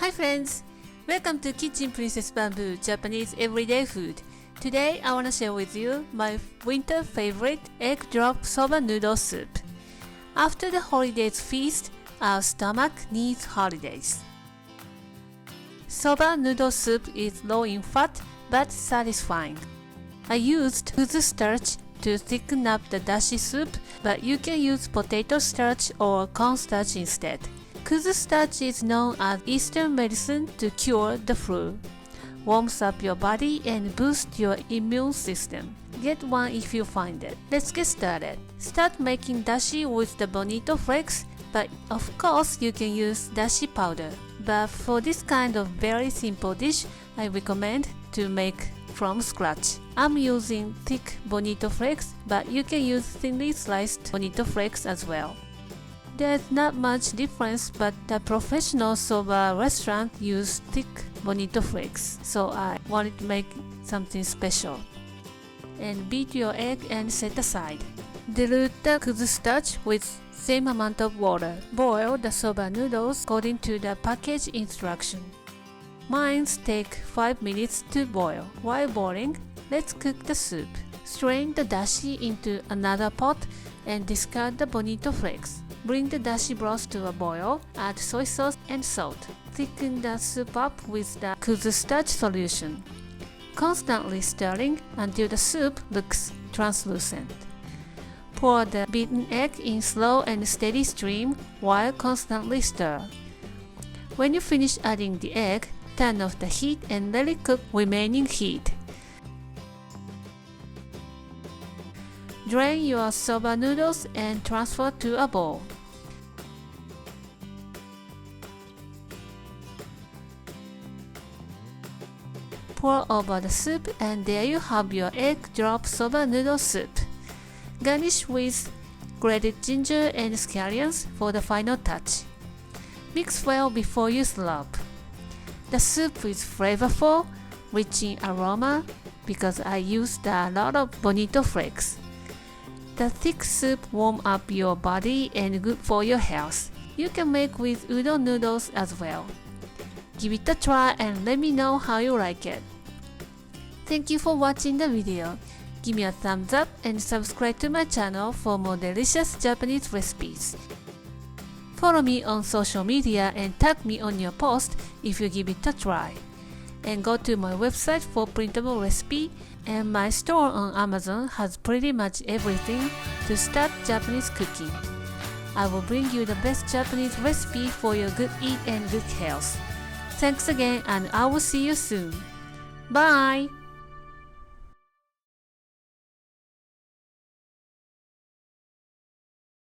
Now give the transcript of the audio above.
Hi friends! Welcome to Kitchen Princess Bamboo Japanese Everyday Food. Today I want to share with you my winter favorite egg drop soba noodle soup. After the holidays feast, our stomach needs holidays. Soba noodle soup is low in fat but satisfying. I used Kuzu starch to thicken up the dashi soup, but you can use potato starch or cornstarch instead. Kuzu starch is known as Eastern medicine to cure the flu. Warms up your body and boosts your immune system. Get one if you find it. Let's get started. Start making dashi with the bonito flakes, but of course you can use dashi powder. But for this kind of very simple dish, I recommend to make from scratch. I'm using thick bonito flakes, but you can use thinly sliced bonito flakes as well. There's not much difference, but the professional soba restaurant use thick bonito flakes, so I wanted to make something special. And beat your egg and set aside. Dilute the kuzu starch with same amount of water. Boil the soba noodles according to the package instruction. Mine take 5 minutes to boil. While boiling, let's cook the soup. Strain the dashi into another pot and discard the bonito flakes. Bring the dashi broth to a boil, add soy sauce and salt. Thicken the soup up with the kuzu starch solution. Constantly stirring until the soup looks translucent. Pour the beaten egg in slow and steady stream while constantly stir. When you finish adding the egg, turn off the heat and let it cook remaining heat. Drain your soba noodles and transfer to a bowl. Pour over the soup and there you have your egg drop soba noodle soup. Garnish with grated ginger and scallions for the final touch. Mix well before you slurp. The soup is flavorful, rich in aroma because I used a lot of bonito flakes. The thick soup warms up your body and good for your health. You can make with udon noodles as well. Give it a try and let me know how you like it. Thank you for watching the video. Give me a thumbs up and subscribe to my channel for more delicious Japanese recipes. Follow me on social media and tag me on your post if you give it a try. And go to my website for printable recipe, and my store on Amazon has pretty much everything to start Japanese cooking. I will bring you the best Japanese recipe for your good eat and good health. Thanks again and I will see you soon. Bye!